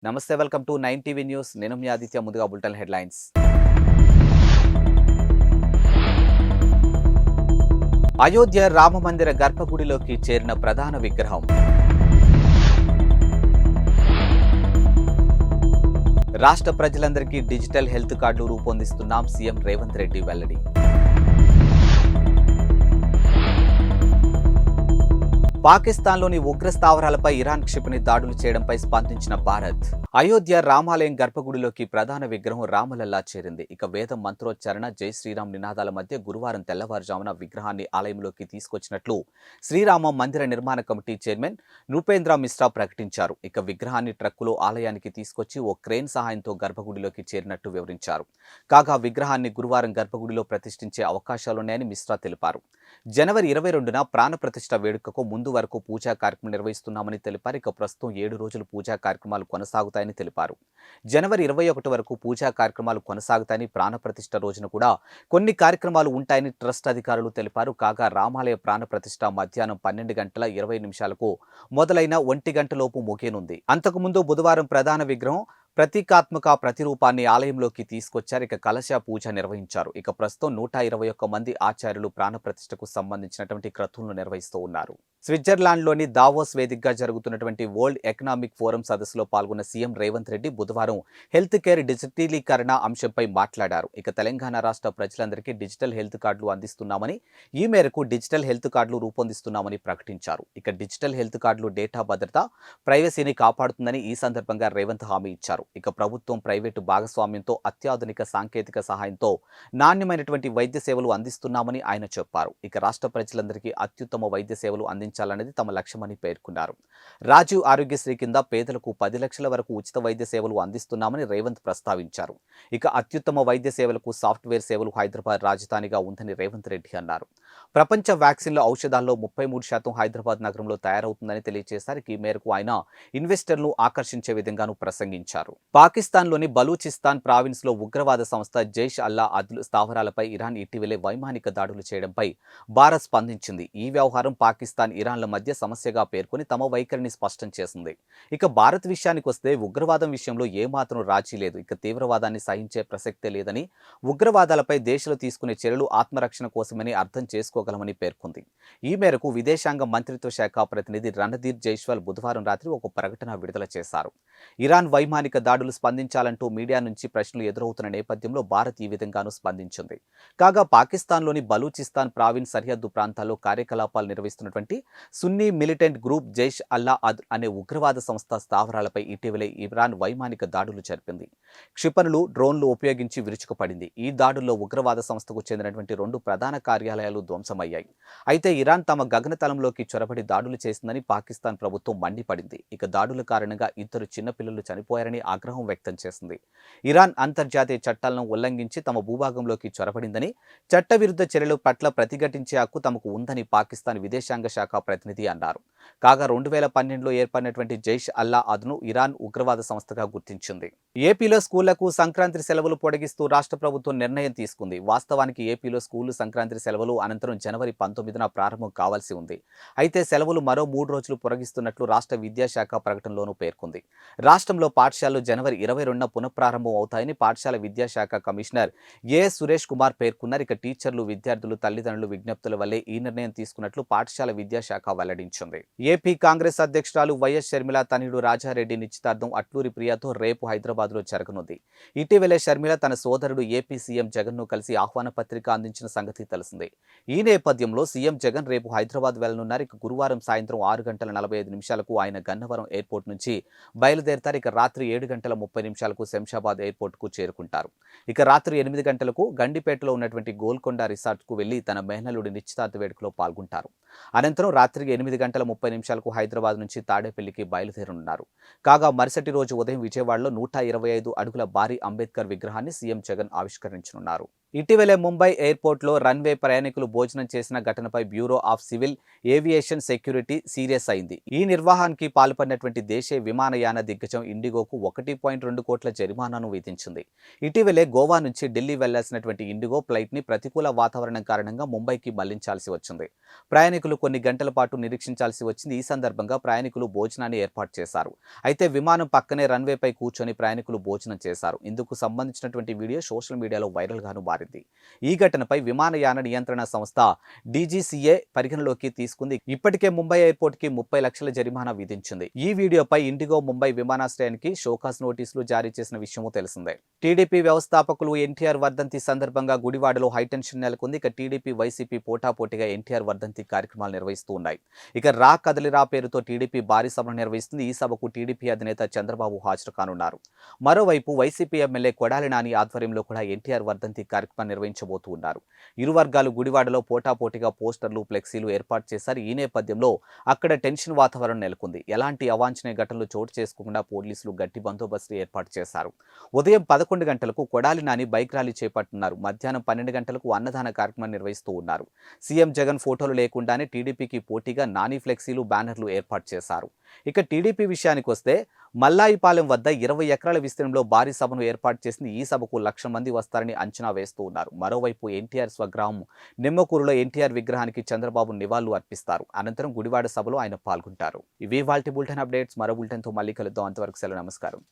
నమస్తే, welcome to 9 TV news. నేను మీ ఆదిత్య. ముందుగా బులెటిన్ హెడ్లైన్స్. అయోధ్య రామమందిర గర్భగుడిలోకి చేరిన ప్రధాన విగ్రహం. రాష్ట్ర ప్రజలందరికీ డిజిటల్ హెల్త్ కార్డులు రూపొందిస్తున్నాం, సీఎం రేవంత్ రెడ్డి వెల్లడి. పాకిస్తాన్లోని ఉగ్ర స్థావరాలపై ఇరాన్ క్షిపణి దాడులు చేయడంపై స్పందించిన భారత్. అయోధ్య రామాలయం గర్భగుడిలోకి ప్రధాన విగ్రహం రామలల్లా చేరింది. ఇక వేద మంత్రోచ్చారణ, జై శ్రీరామ్ నినాదాల మధ్య గురువారం తెల్లవారుజామున విగ్రహాన్ని ఆలయంలోకి తీసుకొచ్చినట్లు శ్రీరామ మందిర నిర్మాణ కమిటీ చైర్మన్ నృపేంద్ర మిశ్రా ప్రకటించారు. ఇక విగ్రహాన్ని ట్రక్కులో ఆలయానికి తీసుకొచ్చి ఓ క్రేన్ సహాయంతో గర్భగుడిలోకి చేరినట్టు వివరించారు. కాగా విగ్రహాన్ని గురువారం గర్భగుడిలో ప్రతిష్ఠించే అవకాశాలున్నాయని మిశ్రా తెలిపారు. జనవరి 22న ప్రాణ ప్రతిష్ఠ వేడుకకు ముందు వరకు పూజా కార్యక్రమం నిర్వహిస్తున్నామని తెలిపారు. ఇక ప్రస్తుతం 7 రోజులు పూజా కార్యక్రమాలు కొనసాగుతాయని తెలిపారు. జనవరి 21 వరకు పూజా కార్యక్రమాలు కొనసాగుతాయని, ప్రాణ ప్రతిష్ఠ రోజున కూడా కొన్ని కార్యక్రమాలు ఉంటాయని ట్రస్ట్ అధికారులు తెలిపారు. కాగా రామాలయ ప్రాణ ప్రతిష్ఠ మధ్యాహ్నం 12:20 మొదలైన 1 గంటలోపు ముగియనుంది. అంతకుముందు బుధవారం ప్రధాన విగ్రహం ప్రతీకాత్మక ప్రతిరూపాన్ని ఆలయంలోకి తీసుకొచ్చారు. ఇక కలశ పూజ నిర్వహించారు. ఇక ప్రస్తుతం 121 మంది ఆచార్యులు ప్రాణ ప్రతిష్ఠకు సంబంధించినటువంటి క్రతువులను నిర్వహిస్తూ ఉన్నారు. స్విట్జర్లాండ్లోని దావోస్ వేదికగా జరుగుతున్నటువంటి వరల్డ్ ఎకనామిక్ ఫోరం సదస్సులో పాల్గొన్న సీఎం రేవంత్ రెడ్డి బుధవారం హెల్త్ కేర్ డిజిటలీకరణ అంశంపై మాట్లాడారు. ఇక తెలంగాణ రాష్ట్ర ప్రజలందరికీ డిజిటల్ హెల్త్ కార్డులు అందిస్తున్నామని, ఈ మేరకు డిజిటల్ హెల్త్ కార్డులు రూపొందిస్తున్నామని ప్రకటించారు. ఇక డిజిటల్ హెల్త్ కార్డులు డేటా భద్రత, ప్రైవసీని కాపాడుతుందని ఈ సందర్భంగా రేవంత్ హామీ ఇచ్చారు. ఇక ప్రభుత్వం ప్రైవేటు భాగస్వామ్యంతో అత్యాధునిక సాంకేతిక సహాయంతో నాణ్యమైనటువంటి వైద్య సేవలు అందిస్తున్నామని ఆయన చెప్పారు. ఇక రాష్ట్ర ప్రజలందరికీ అత్యుత్తమ వైద్య సేవలు అందించాలనేది తమ లక్ష్యమని పేర్కొన్నారు. రాజీవ్ ఆరోగ్యశ్రీ కింద పేదలకు 10 లక్షల వరకు ఉచిత వైద్య సేవలు అందిస్తున్నామని రేవంత్ ప్రస్తావించారు. ఇక అత్యుత్తమ వైద్య సేవలకు సాఫ్ట్వేర్ సేవలు హైదరాబాద్ రాజధానిగా ఉందని రేవంత్ రెడ్డి అన్నారు. ప్రపంచ వ్యాక్సిన్ల ఔషధాల్లో 33% హైదరాబాద్ నగరంలో తయారవుతుందని తెలియజేశారు. ఈ మేరకు ఆయన ఇన్వెస్టర్లను ఆకర్షించే విధంగానూ ప్రసంగించారు. పాకిస్తాన్లోని బలూచిస్తాన్ ప్రావిన్స్ లో ఉగ్రవాద సంస్థ జైష్ అల్లా అద్ల్ స్థావరాలపై ఇరాన్ ఇటీవలే వైమానిక దాడులు చేయడంపై భారత్ స్పందించింది. ఈ వ్యవహారం పాకిస్తాన్, ఇరాన్ల మధ్య సమస్యగా పేర్కొని తమ వైఖరిని స్పష్టం చేసింది. ఇక భారత్ విషయానికి వస్తే ఉగ్రవాదం విషయంలో ఏమాత్రం రాజీ లేదు. ఇక తీవ్రవాదాన్ని సహించే ప్రసక్తే లేదని, ఉగ్రవాదాలపై దేశాలు తీసుకునే చర్యలు ఆత్మరక్షణ కోసమని అర్థం చేసుకోగలమని పేర్కొంది. ఈ మేరకు విదేశాంగ మంత్రిత్వ శాఖ ప్రతినిధి రణధీర్ జైస్వాల్ బుధవారం రాత్రి ఒక ప్రకటన విడుదల చేశారు. ఇరాన్ వైమానిక దాడులు స్పందించాలంటూ మీడియా నుంచి ప్రశ్నలు ఎదురవుతున్న నేపథ్యంలో భారత్ ఈ విధంగానూ స్పందించింది. కాగా పాకిస్తాన్లోని బలూచిస్తాన్ ప్రావిన్స్ సరిహద్దు ప్రాంతాల్లో కార్యకలాపాలు నిర్వహిస్తున్నటువంటి సున్నీ మిలిటెంట్ గ్రూప్ జైష్ అల్లా అద్ అనే ఉగ్రవాద సంస్థ స్థావరాలపై ఇటీవలే ఇరాన్ వైమానిక దాడులు జరిపింది. క్షిపణులు, డ్రోన్లు ఉపయోగించి విరుచుకుపడింది. ఈ దాడుల్లో ఉగ్రవాద సంస్థకు చెందినటువంటి 2 ప్రధాన కార్యాలయాలు ధ్వంసమయ్యాయి. అయితే ఇరాన్ తమ గగనతలంలోకి చొరబడి దాడులు చేసిందని పాకిస్తాన్ ప్రభుత్వం మండిపడింది. ఇక దాడుల కారణంగా 2 చిన్నపిల్లలు చనిపోయారని ఆగ్రహం వ్యక్తం చేసింది. ఇరాన్ అంతర్జాతీయ చట్టాలను ఉల్లంఘించి తమ భూభాగంలోకి చొరబడిందని, చట్టవిరుద్ధ చర్యల పట్ల ప్రతిఘటించే హక్కు తమకు ఉందని పాకిస్తాన్ విదేశాంగ శాఖ ప్రతినిధి అన్నారు. కాగా 2012లో ఏర్పడినటువంటి జైష్ అల్లా అద్ను ఇరాన్ ఉగ్రవాద సంస్థగా గుర్తించింది. ఏపీలో స్కూళ్లకు సంక్రాంతి సెలవులు పొడిగిస్తూ రాష్ట్ర ప్రభుత్వం నిర్ణయం తీసుకుంది. వాస్తవానికి ఏపీలో స్కూళ్లు సంక్రాంతి సెలవులు అనంతరం జనవరి 19న ప్రారంభం కావాల్సి ఉంది. అయితే సెలవులు మరో 3 రోజులు పొడిగిస్తున్నట్లు రాష్ట్ర విద్యాశాఖ ప్రకటనలోనూ పేర్కొంది. రాష్ట్రంలో పాఠశాలలు జనవరి 22న పునఃప్రారంభం అవుతాయని పాఠశాల విద్యాశాఖ కమిషనర్ ఏ సురేష్ కుమార్ పేర్కొన్నారు. ఇక టీచర్లు, విద్యార్థులు, తల్లిదండ్రులు విజ్ఞప్తుల వల్లే ఈ నిర్ణయం తీసుకున్నట్లు పాఠశాల విద్యాశాఖ వెల్లడించింది. ఏపీ కాంగ్రెస్ అధ్యక్షురాలు వైఎస్ షర్మిల తనయుడు రాజారెడ్డి నిశ్చితార్థం అట్లూరి ప్రియాతో రేపు హైదరాబాద్లో జరగనుంది. ఇటీవలే షర్మిల తన సోదరుడు ఏపీ సీఎం జగన్ను కలిసి ఆహ్వాన పత్రిక అందించిన సంగతి తెలిసిందే. ఈ నేపథ్యంలో సీఎం జగన్ రేపు హైదరాబాద్ వెళ్లనున్నారు. ఇక గురువారం సాయంత్రం 6:45 ఆయన గన్నవరం ఎయిర్పోర్ట్ నుంచి బయలుదేరతారు. ఇక రాత్రి 7:30 శంషాబాద్ ఎయిర్పోర్ట్ కు చేరుకుంటారు. ఇక రాత్రి 8 గంటలకు గండిపేటలో ఉన్నటువంటి గోల్కొండ రిసార్ట్ కు వెళ్లి తన మేనల్లుడి నిశ్చితార్థ వేడుకలో పాల్గొంటారు. అనంతరం రాత్రి 8:30 హైదరాబాద్ నుంచి తాడేపల్లికి బయలుదేరనున్నారు. కాగా మరుసటి రోజు ఉదయం విజయవాడలో 125 అడుగుల భారీ అంబేద్కర్ విగ్రహాన్ని సీఎం జగన్ ఆవిష్కరించనున్నారు. ఇటీవలే ముంబై ఎయిర్పోర్ట్లో రన్వే ప్రయాణికులు భోజనం చేసిన ఘటనపై bureau of civil aviation security serious అయింది. ఈ నిర్వహణకి పాల్పడినటువంటి దేశీయ విమానయాన దిగ్గజం ఇండిగోకు 1.2 కోట్ల జరిమానాను విధించింది. ఇటీవలే గోవా నుంచి ఢిల్లీ వెళ్లాల్సినటువంటి ఇండిగో ఫ్లైట్ని ప్రతికూల వాతావరణం కారణంగా ముంబైకి మళ్లించాల్సి వచ్చింది. ప్రయాణికులు కొన్ని గంటల పాటు నిరీక్షించాల్సి వచ్చింది. ఈ సందర్భంగా ప్రయాణికులు భోజనాన్ని ఏర్పాటు చేశారు. అయితే విమానం పక్కనే రన్వేపై కూర్చొని ప్రయాణికులు భోజనం చేశారు. ఇందుకు సంబంధించినటువంటి వీడియో సోషల్ మీడియాలో వైరల్గాను మారింది. ఈ ఘటనపై విమానయాన నియంత్రణ సంస్థ డీజీసీఏ పరిగణలోకి తీసుకుంది. ఇప్పటికే ముంబై ఎయిర్పోర్ట్ కి 30 లక్షల జరిమానా విధించింది. ఈ వీడియోపై ఇండిగో ముంబై విమానాశ్రయానికి షోకాస్ నోటీసులు జారీ చేసిన విషయమూ తెలిసిందే. టీడీపీ వ్యవస్థాపకులు ఎన్టీఆర్ వర్ధంతి సందర్భంగా గుడివాడలో హైటెన్షన్ నెలకొంది. ఇక టీడీపీ వైసీపీ పోటాపోటీగా ఎన్టీఆర్ వర్ధంతి కార్యక్రమాలు నిర్వహిస్తూ ఉన్నాయి. ఇక రా కదలిరా పేరుతో టీడీపీ భారీ సభను నిర్వహిస్తుంది. ఈ సభకు టీడీపీ అధినేత చంద్రబాబు హాజరు కానున్నారు. మరోవైపు వైసీపీ ఎమ్మెల్యే కొడాలి నాని ఆధ్వర్యంలో కూడా ఎన్టీఆర్ వర్ధంతి కార్యక్రమం నిర్వహించబోతూ ఉన్నారు. ఇరు వర్గాలు గుడివాడలో పోటాపోటీగా పోస్టర్లు, ఫ్లెక్సీలు ఏర్పాటు చేశారు. ఈ నేపథ్యంలో అక్కడ టెన్షన్ వాతావరణం నెలకొంది. ఎలాంటి అవాంఛనీయ ఘటనలు చోటు చేసుకోకుండా పోలీసులు గట్టి బందోబస్తు ఏర్పాటు చేశారు. ఉదయం 11 గంటలకు కొడాలి నాని బైక్ ర్యాలీ చేపట్టున్నారు. మధ్యాహ్నం 12 గంటలకు అన్నదాన కార్యక్రమం నిర్వహిస్తూ ఉన్నారు. సీఎం జగన్ ఫోటోలు లేకుండానే టీడీపీకి పోటీగా నాని ఫ్లెక్సీలు, బ్యానర్లు ఏర్పాటు చేశారు. ఇక టీడీపీ విషయానికి వస్తే మల్లాయిపాలెం వద్ద 20 ఎకరాల విస్తీర్ణంలో భారీ సభను ఏర్పాటు చేసింది. ఈ సభకు 1,00,000 మంది వస్తారని అంచనా వేస్తూ ఉన్నారు. మరోవైపు ఎన్టీఆర్ స్వగ్రామం నిమ్మకూరులో ఎన్టీఆర్ విగ్రహానికి చంద్రబాబు నివాళులు అర్పిస్తారు. అనంతరం గుడివాడ సభలో ఆయన పాల్గొంటారు. ఇవి వాల్టి బులెటిన్ అప్డేట్స్. మరో బులెటిన్తో మళ్ళీ కలుద్దాం. అంతవరకు సెలవు. నమస్కారం.